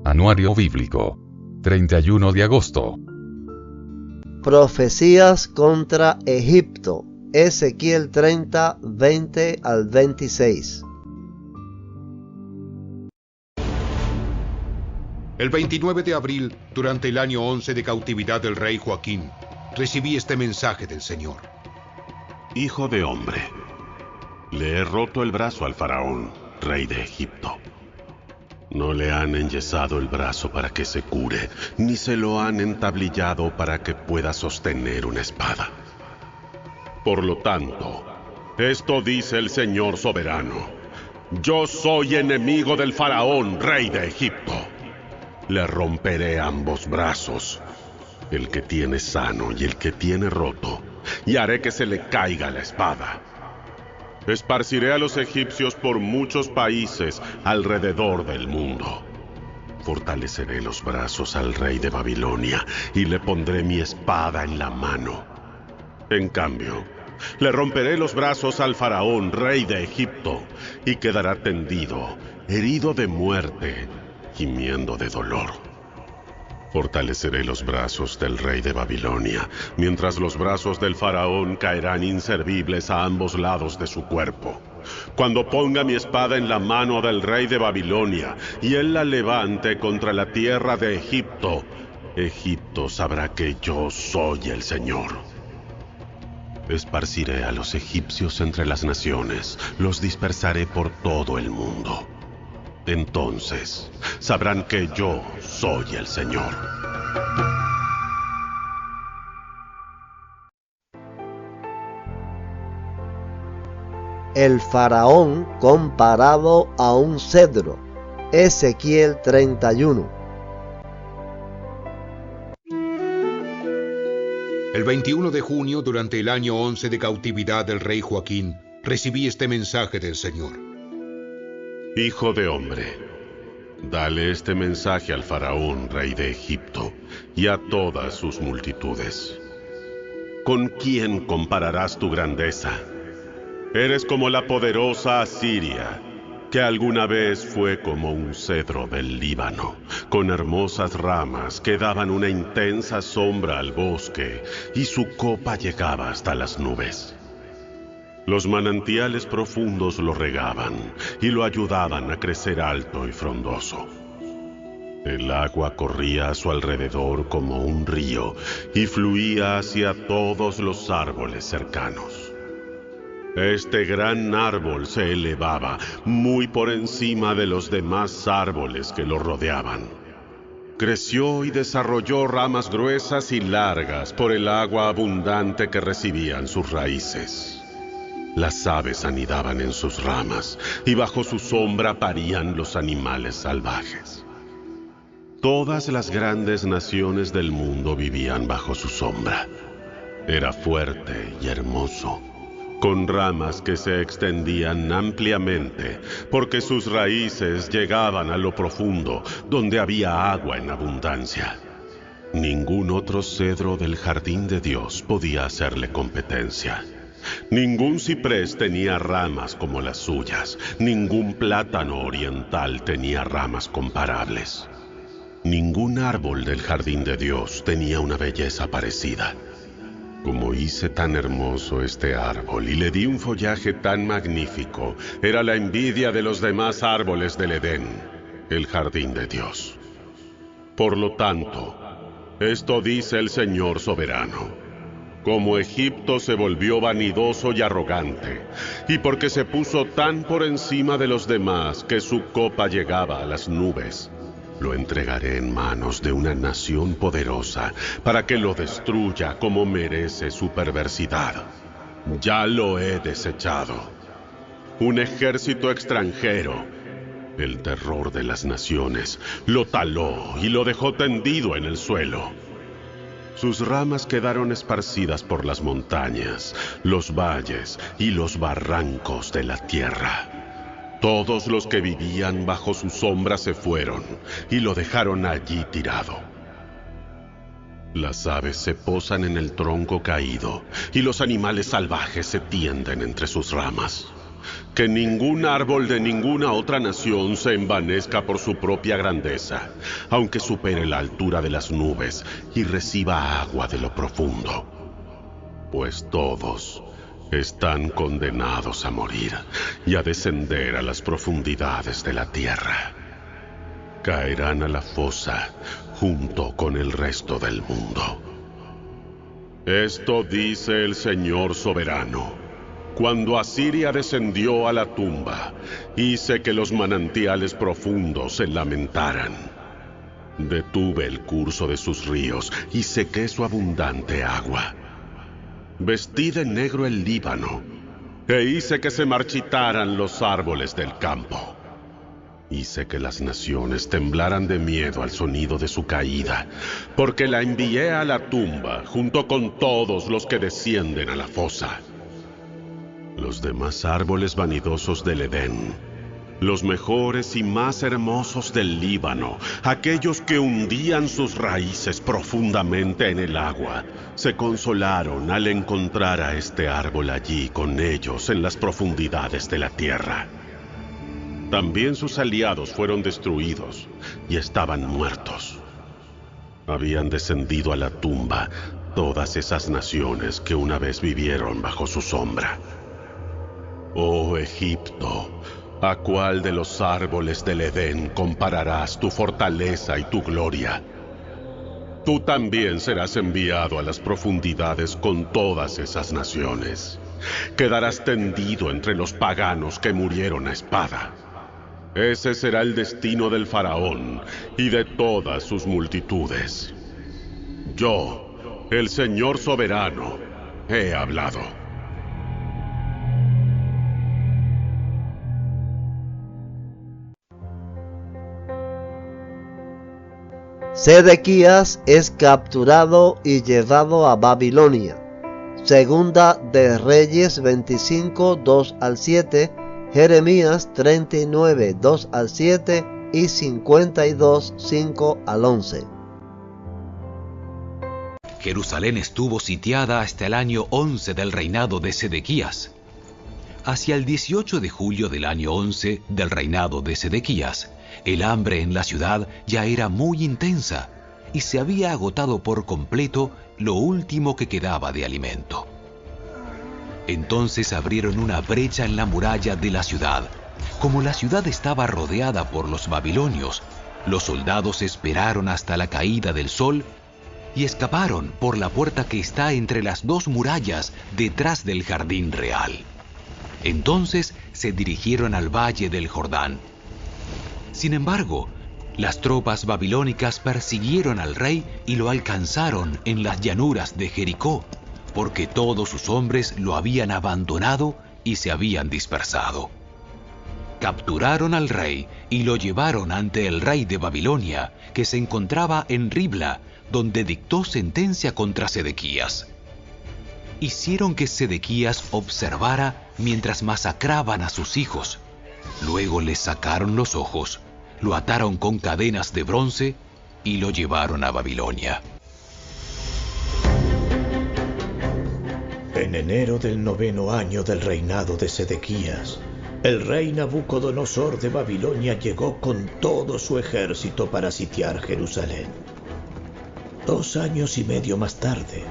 Anuario Bíblico. 31 de agosto. Profecías contra Egipto. Ezequiel 30, 20 al 26. El 29 de abril, durante el año 11 de cautividad del rey Joaquín, recibí este mensaje del Señor. Hijo de hombre, le he roto el brazo al faraón, rey de Egipto. No le han enyesado el brazo para que se cure, ni se lo han entablillado para que pueda sostener una espada. Por lo tanto, esto dice el Señor soberano: yo soy enemigo del faraón, rey de Egipto. Le romperé ambos brazos, el que tiene sano y el que tiene roto, y haré que se le caiga la espada. Esparciré a los egipcios por muchos países alrededor del mundo. Fortaleceré los brazos al rey de Babilonia y le pondré mi espada en la mano. En cambio, le romperé los brazos al faraón, rey de Egipto, y quedará tendido, herido de muerte, gimiendo de dolor. Fortaleceré los brazos del rey de Babilonia, mientras los brazos del faraón caerán inservibles a ambos lados de su cuerpo. Cuando ponga mi espada en la mano del rey de Babilonia y él la levante contra la tierra de Egipto, Egipto sabrá que yo soy el Señor. Esparciré a los egipcios entre las naciones, los dispersaré por todo el mundo. Entonces sabrán que yo soy el Señor. El faraón comparado a un cedro. Ezequiel 31. El 21 de junio, durante el año 11 de cautividad del rey Joaquín, recibí este mensaje del Señor. Hijo de hombre, dale este mensaje al faraón, rey de Egipto, y a todas sus multitudes. ¿Con quién compararás tu grandeza? Eres como la poderosa Asiria, que alguna vez fue como un cedro del Líbano, con hermosas ramas que daban una intensa sombra al bosque, y su copa llegaba hasta las nubes. Los manantiales profundos lo regaban y lo ayudaban a crecer alto y frondoso. El agua corría a su alrededor como un río y fluía hacia todos los árboles cercanos. Este gran árbol se elevaba muy por encima de los demás árboles que lo rodeaban. Creció y desarrolló ramas gruesas y largas por el agua abundante que recibían sus raíces. Las aves anidaban en sus ramas y bajo su sombra parían los animales salvajes. Todas las grandes naciones del mundo vivían bajo su sombra. Era fuerte y hermoso, con ramas que se extendían ampliamente, porque sus raíces llegaban a lo profundo, donde había agua en abundancia. Ningún otro cedro del jardín de Dios podía hacerle competencia. Ningún ciprés tenía ramas como las suyas, ningún plátano oriental tenía ramas comparables. Ningún árbol del jardín de Dios tenía una belleza parecida. Como hice tan hermoso este árbol y le di un follaje tan magnífico, era la envidia de los demás árboles del Edén, el jardín de Dios. Por lo tanto, esto dice el Señor soberano: como Egipto se volvió vanidoso y arrogante, y porque se puso tan por encima de los demás que su copa llegaba a las nubes, lo entregaré en manos de una nación poderosa para que lo destruya como merece su perversidad. Ya lo he desechado. Un ejército extranjero, el terror de las naciones, lo taló y lo dejó tendido en el suelo. Sus ramas quedaron esparcidas por las montañas, los valles y los barrancos de la tierra. Todos los que vivían bajo su sombra se fueron y lo dejaron allí tirado. Las aves se posan en el tronco caído y los animales salvajes se tienden entre sus ramas. que ningún árbol de ninguna otra nación se envanezca por su propia grandeza, aunque supere la altura de las nubes y reciba agua de lo profundo. Pues todos están condenados a morir y a descender a las profundidades de la tierra. Caerán a la fosa junto con el resto del mundo. Esto dice el Señor soberano. Cuando Asiria descendió a la tumba, hice que los manantiales profundos se lamentaran. Detuve el curso de sus ríos y sequé su abundante agua. Vestí de negro el Líbano, e hice que se marchitaran los árboles del campo. Hice que las naciones temblaran de miedo al sonido de su caída, porque la envié a la tumba junto con todos los que descienden a la fosa. Los demás árboles vanidosos del Edén, los mejores y más hermosos del Líbano, aquellos que hundían sus raíces profundamente en el agua, se consolaron al encontrar a este árbol allí con ellos en las profundidades de la tierra. También sus aliados fueron destruidos y estaban muertos. Habían descendido a la tumba todas esas naciones que una vez vivieron bajo su sombra. Oh Egipto, ¿a cuál de los árboles del Edén compararás tu fortaleza y tu gloria? Tú también serás enviado a las profundidades con todas esas naciones. Quedarás tendido entre los paganos que murieron a espada. Ese será el destino del faraón y de todas sus multitudes. Yo, el Señor soberano, he hablado. Sedequías es capturado y llevado a Babilonia. Segunda de Reyes 25, 2 al 7, Jeremías 39, 2 al 7 y 52, 5 al 11. Jerusalén estuvo sitiada hasta el año 11 del reinado de Sedequías. Hacia el 18 de julio del año 11 del reinado de Sedequías, el hambre en la ciudad ya era muy intensa y se había agotado por completo lo último que quedaba de alimento. Entonces abrieron una brecha en la muralla de la ciudad. Como la ciudad estaba rodeada por los babilonios, los soldados esperaron hasta la caída del sol y escaparon por la puerta que está entre las dos murallas detrás del jardín real. Entonces se dirigieron al valle del Jordán. Sin embargo, las tropas babilónicas persiguieron al rey y lo alcanzaron en las llanuras de Jericó, porque todos sus hombres lo habían abandonado y se habían dispersado. Capturaron al rey y lo llevaron ante el rey de Babilonia, que se encontraba en Ribla, donde dictó sentencia contra Sedequías. Hicieron que Sedequías observara mientras masacraban a sus hijos. Luego les sacaron los ojos, lo ataron con cadenas de bronce y lo llevaron a Babilonia. En enero del 9º año del reinado de Sedequías, el rey Nabucodonosor de Babilonia llegó con todo su ejército para sitiar Jerusalén. 2 años y medio más tarde,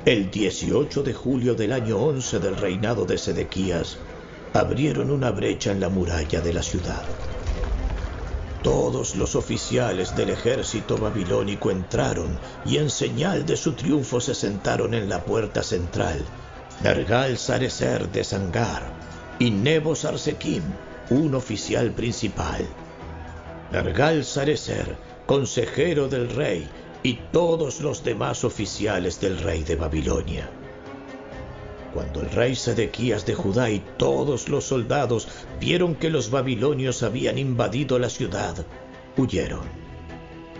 el 18 de julio del año 11 del reinado de Sedequías, abrieron una brecha en la muralla de la ciudad. Todos los oficiales del ejército babilónico entraron y en señal de su triunfo se sentaron en la puerta central, Nergal-Sarecer de Sangar y Nebo-Sarsequim, un oficial principal. Nergal-Sarecer, consejero del rey, y todos los demás oficiales del rey de Babilonia. Cuando el rey Sedequías de Judá y todos los soldados vieron que los babilonios habían invadido la ciudad, huyeron.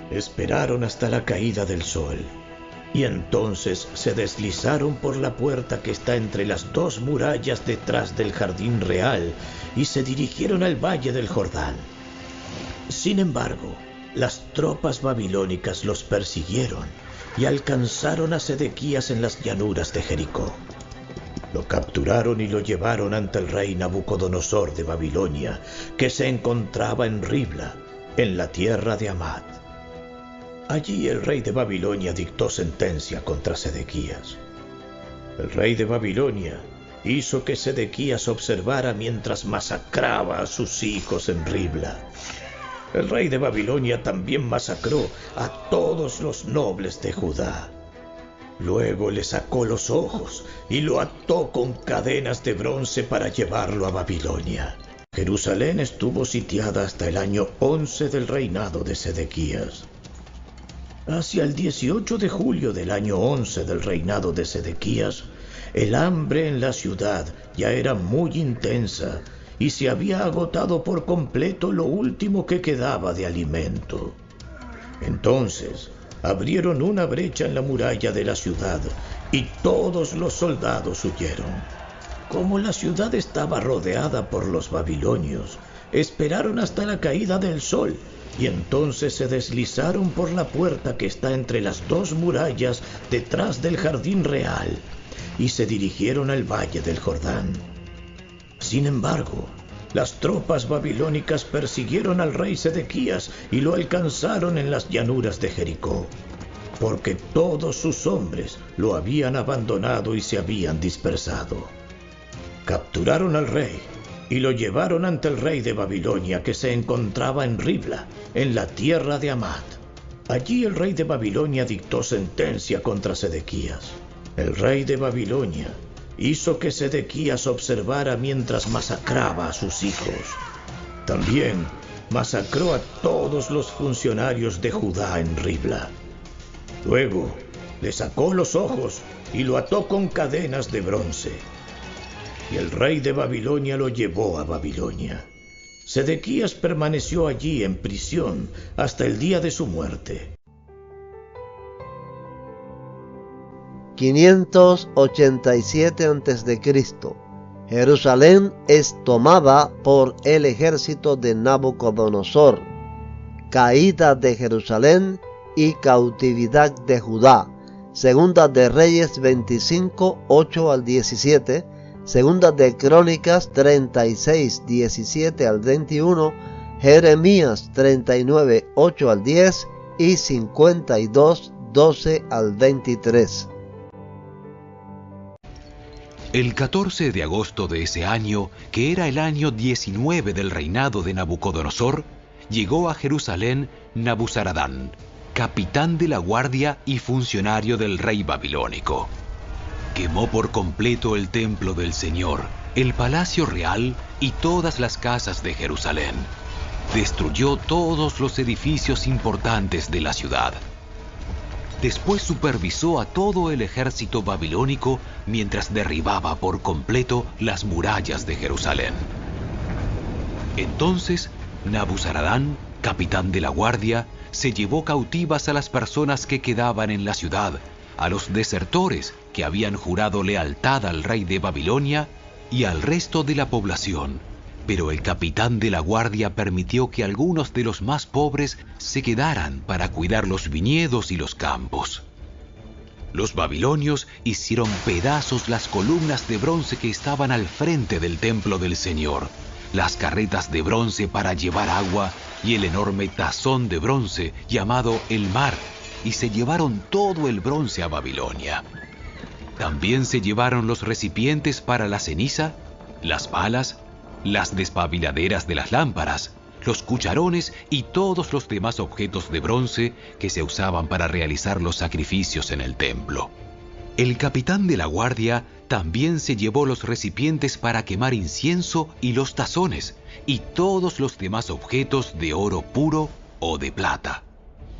Esperaron hasta la caída del sol, y entonces se deslizaron por la puerta que está entre las dos murallas detrás del jardín real y se dirigieron al valle del Jordán. Sin embargo, las tropas babilónicas los persiguieron y alcanzaron a Sedequías en las llanuras de Jericó. Lo capturaron y lo llevaron ante el rey Nabucodonosor de Babilonia, que se encontraba en Ribla, en la tierra de Amad. Allí el rey de Babilonia dictó sentencia contra Sedequías. El rey de Babilonia hizo que Sedequías observara mientras masacraba a sus hijos en Ribla. El rey de Babilonia también masacró a todos los nobles de Judá. Luego le sacó los ojos y lo ató con cadenas de bronce para llevarlo a Babilonia. Jerusalén estuvo sitiada hasta el año 11 del reinado de Sedequías. Hacia el 18 de julio del año 11 del reinado de Sedequías, el hambre en la ciudad ya era muy intensa y se había agotado por completo lo último que quedaba de alimento. Entonces abrieron una brecha en la muralla de la ciudad y todos los soldados huyeron. Como la ciudad estaba rodeada por los babilonios, esperaron hasta la caída del sol y entonces se deslizaron por la puerta que está entre las dos murallas detrás del jardín real y se dirigieron al valle del Jordán. Sin embargo, las tropas babilónicas persiguieron al rey Sedequías y lo alcanzaron en las llanuras de Jericó, porque todos sus hombres lo habían abandonado y se habían dispersado. Capturaron al rey y lo llevaron ante el rey de Babilonia, que se encontraba en Ribla, en la tierra de Amad. Allí el rey de Babilonia dictó sentencia contra Sedequías. El rey de Babilonia hizo que Sedequías observara mientras masacraba a sus hijos. También masacró a todos los funcionarios de Judá en Ribla. Luego le sacó los ojos y lo ató con cadenas de bronce. Y el rey de Babilonia lo llevó a Babilonia. Sedequías permaneció allí en prisión hasta el día de su muerte. 587 a.C. Jerusalén es tomada por el ejército de Nabucodonosor. Caída de Jerusalén y cautividad de Judá. Segunda de Reyes 25, 8 al 17. Segunda de Crónicas 36, 17 al 21, Jeremías 39, 8 al 10 y 52, 12 al 23. El 14 de agosto de ese año, que era el año 19 del reinado de Nabucodonosor, llegó a Jerusalén Nabuzaradán, capitán de la guardia y funcionario del rey babilónico. Quemó por completo el templo del Señor, el palacio real y todas las casas de Jerusalén. Destruyó todos los edificios importantes de la ciudad. Después supervisó a todo el ejército babilónico mientras derribaba por completo las murallas de Jerusalén. Entonces, Nabuzaradán, capitán de la guardia, se llevó cautivas a las personas que quedaban en la ciudad, a los desertores que habían jurado lealtad al rey de Babilonia y al resto de la población. Pero el capitán de la guardia permitió que algunos de los más pobres se quedaran para cuidar los viñedos y los campos. Los babilonios hicieron pedazos las columnas de bronce que estaban al frente del templo del Señor, las carretas de bronce para llevar agua y el enorme tazón de bronce llamado el Mar, y se llevaron todo el bronce a Babilonia. También se llevaron los recipientes para la ceniza, las palas, las despabiladeras de las lámparas, los cucharones y todos los demás objetos de bronce que se usaban para realizar los sacrificios en el templo. El capitán de la guardia también se llevó los recipientes para quemar incienso y los tazones y todos los demás objetos de oro puro o de plata.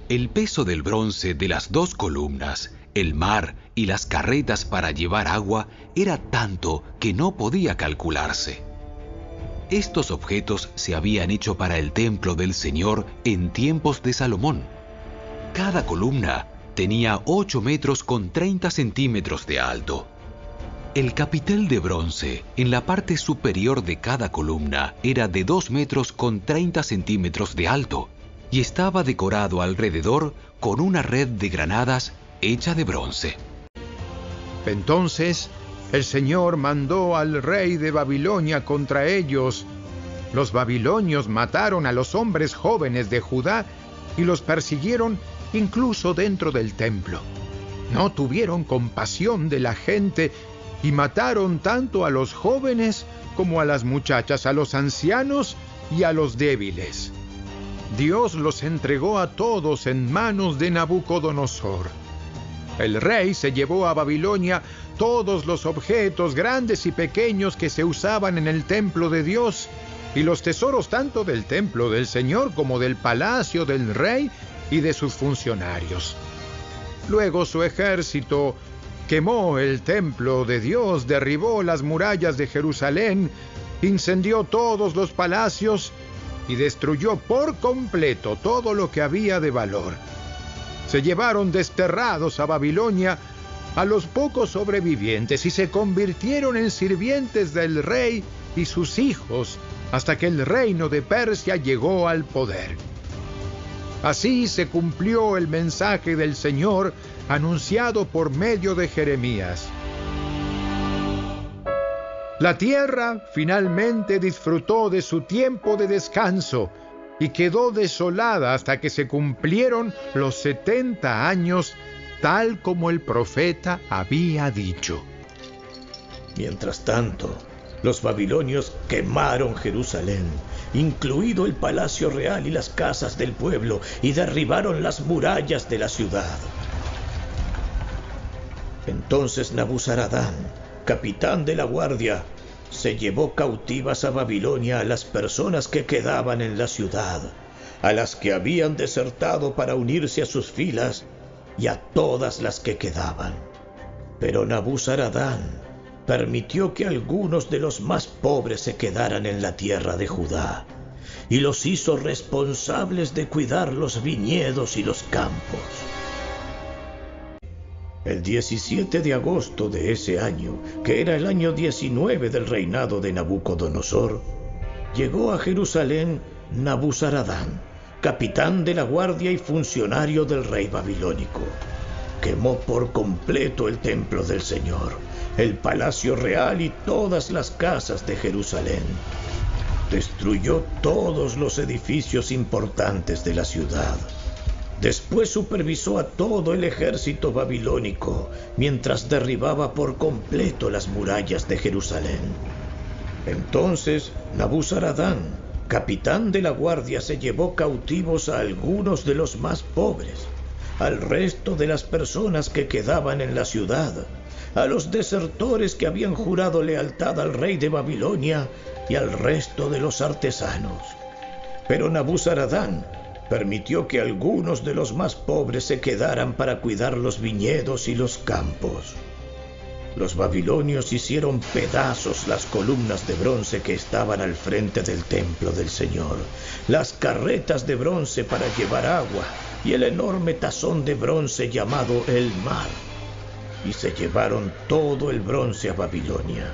El peso del bronce de las dos columnas, el mar y las carretas para llevar agua era tanto que no podía calcularse. Estos objetos se habían hecho para el templo del Señor en tiempos de Salomón. Cada columna tenía 8 metros con 30 centímetros de alto. El capitel de bronce en la parte superior de cada columna era de 2 metros con 30 centímetros de alto y estaba decorado alrededor con una red de granadas hecha de bronce. Entonces el Señor mandó al rey de Babilonia contra ellos. Los babilonios mataron a los hombres jóvenes de Judá y los persiguieron incluso dentro del templo. No tuvieron compasión de la gente y mataron tanto a los jóvenes como a las muchachas, a los ancianos y a los débiles. Dios los entregó a todos en manos de Nabucodonosor. El rey se llevó a Babilonia todos los objetos grandes y pequeños que se usaban en el templo de Dios y los tesoros tanto del templo del Señor como del palacio del rey y de sus funcionarios. Luego su ejército quemó el templo de Dios, derribó las murallas de Jerusalén, incendió todos los palacios y destruyó por completo todo lo que había de valor. Se llevaron desterrados a Babilonia a los pocos sobrevivientes y se convirtieron en sirvientes del rey y sus hijos hasta que el reino de Persia llegó al poder. Así se cumplió el mensaje del Señor anunciado por medio de Jeremías. La tierra finalmente disfrutó de su tiempo de descanso y quedó desolada hasta que se cumplieron los 70 años, tal como el profeta había dicho. Mientras tanto, los babilonios quemaron Jerusalén, incluido el palacio real y las casas del pueblo, y derribaron las murallas de la ciudad. Entonces Nabuzaradán, capitán de la guardia, se llevó cautivas a Babilonia a las personas que quedaban en la ciudad, a las que habían desertado para unirse a sus filas y a todas las que quedaban. Pero Nabuzaradán permitió que algunos de los más pobres se quedaran en la tierra de Judá y los hizo responsables de cuidar los viñedos y los campos. El 17 de agosto de ese año, que era el año 19 del reinado de Nabucodonosor, llegó a Jerusalén Nabuzaradán, capitán de la guardia y funcionario del rey babilónico. Quemó por completo el templo del Señor, el palacio real y todas las casas de Jerusalén. Destruyó todos los edificios importantes de la ciudad. Después supervisó a todo el ejército babilónico mientras derribaba por completo las murallas de Jerusalén. Entonces Nabuzaradán, capitán de la guardia, se llevó cautivos a algunos de los más pobres, al resto de las personas que quedaban en la ciudad, a los desertores que habían jurado lealtad al rey de Babilonia y al resto de los artesanos. Pero Nabuzaradán permitió que algunos de los más pobres se quedaran para cuidar los viñedos y los campos. Los babilonios hicieron pedazos las columnas de bronce que estaban al frente del templo del Señor, las carretas de bronce para llevar agua y el enorme tazón de bronce llamado el mar, y se llevaron todo el bronce a Babilonia.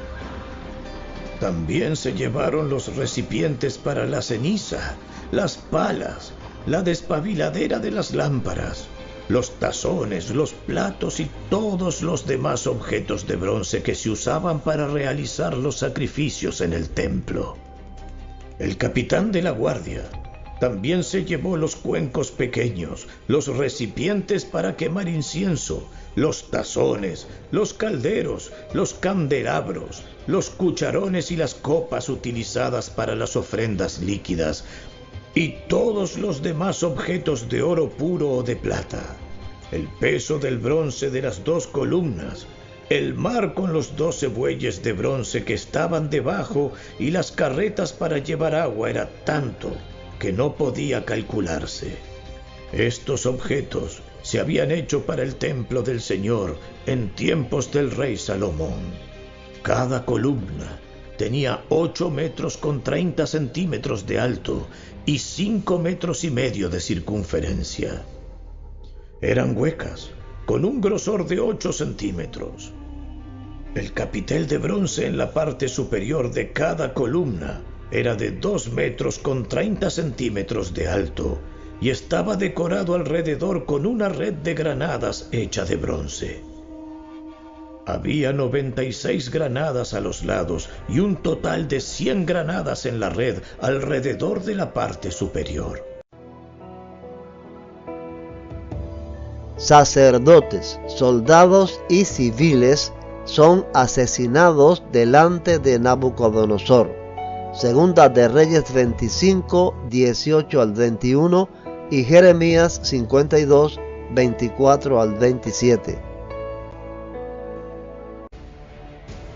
También se llevaron los recipientes para la ceniza, las palas, la despabiladera de las lámparas, los tazones, los platos y todos los demás objetos de bronce que se usaban para realizar los sacrificios en el templo. El capitán de la guardia también se llevó los cuencos pequeños, los recipientes para quemar incienso, los tazones, los calderos, los candelabros, los cucharones y las copas utilizadas para las ofrendas líquidas, y todos los demás objetos de oro puro o de plata, el peso del bronce de las 2 columnas, el mar con los 12 bueyes de bronce que estaban debajo y las carretas para llevar agua era tanto que no podía calcularse. Estos objetos se habían hecho para el templo del Señor en tiempos del rey Salomón. Cada columna tenía 8 metros con 30 centímetros de alto y 5 metros y medio de circunferencia. Eran huecas, con un grosor de 8 centímetros. El capitel de bronce en la parte superior de cada columna era de 2 metros con 30 centímetros de alto y estaba decorado alrededor con una red de granadas hecha de bronce. Había 96 granadas a los lados y un total de 100 granadas en la red alrededor de la parte superior. Sacerdotes, soldados y civiles son asesinados delante de Nabucodonosor. Segunda de Reyes 25, 18 al 21 y Jeremías 52, 24 al 27.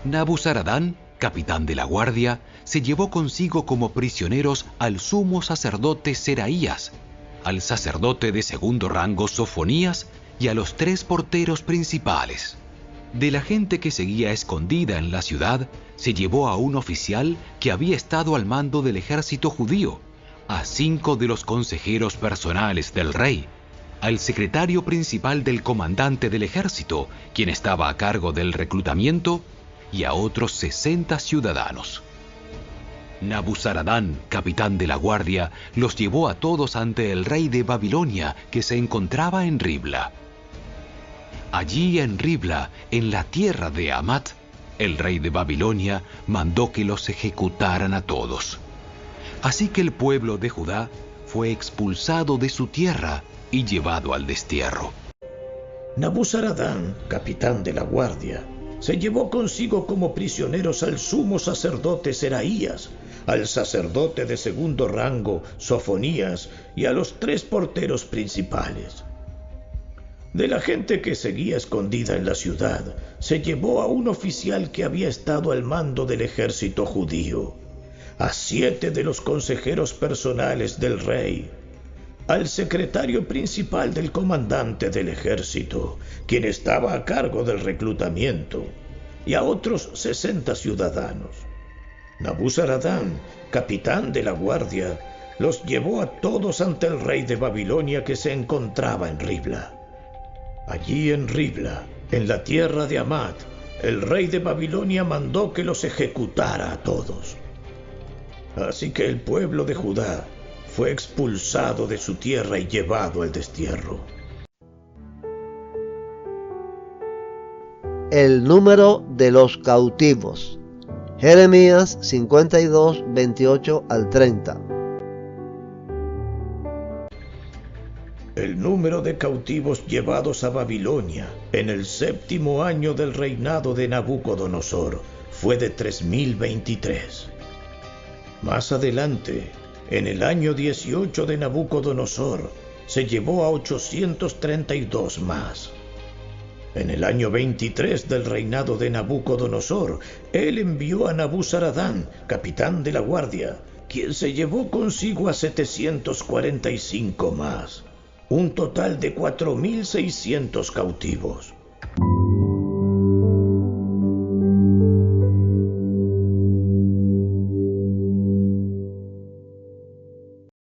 Nabuzaradán, capitán de la guardia, se llevó consigo como prisioneros al sumo sacerdote Seraías, al sacerdote de segundo rango Sofonías y a los 3 porteros principales. De la gente que seguía escondida en la ciudad, se llevó a un oficial que había estado al mando del ejército judío, a 5 de los consejeros personales del rey, al secretario principal del comandante del ejército, quien estaba a cargo del reclutamiento, y a otros 60 ciudadanos. Nabuzaradán, capitán de la guardia, los llevó a todos ante el rey de Babilonia, que se encontraba en Ribla. Allí en Ribla, en la tierra de Hamat, el rey de Babilonia mandó que los ejecutaran a todos. Así que el pueblo de Judá fue expulsado de su tierra y llevado al destierro. Nabuzaradán, capitán de la guardia, se llevó consigo como prisioneros al sumo sacerdote Seraías, al sacerdote de segundo rango Sofonías y a los 3 porteros principales. De la gente que seguía escondida en la ciudad, se llevó a un oficial que había estado al mando del ejército judío, a 7 de los consejeros personales del rey, al secretario principal del comandante del ejército, quien estaba a cargo del reclutamiento, y a otros 60 ciudadanos. Nabuzaradán, capitán de la guardia, los llevó a todos ante el rey de Babilonia que se encontraba en Ribla. Allí en Ribla, en la tierra de Hamat, el rey de Babilonia mandó que los ejecutara a todos. Así que el pueblo de Judá fue expulsado de su tierra y llevado al destierro. El número de los cautivos. Jeremías 52, 28 al 30. El número de cautivos llevados a Babilonia en el 7º año del reinado de Nabucodonosor fue de 3023. Más adelante, en el año 18 de Nabucodonosor, se llevó a 832 más. En el año 23 del reinado de Nabucodonosor, él envió a Nabuzaradán, capitán de la guardia, quien se llevó consigo a 745 más, un total de 4.600 cautivos.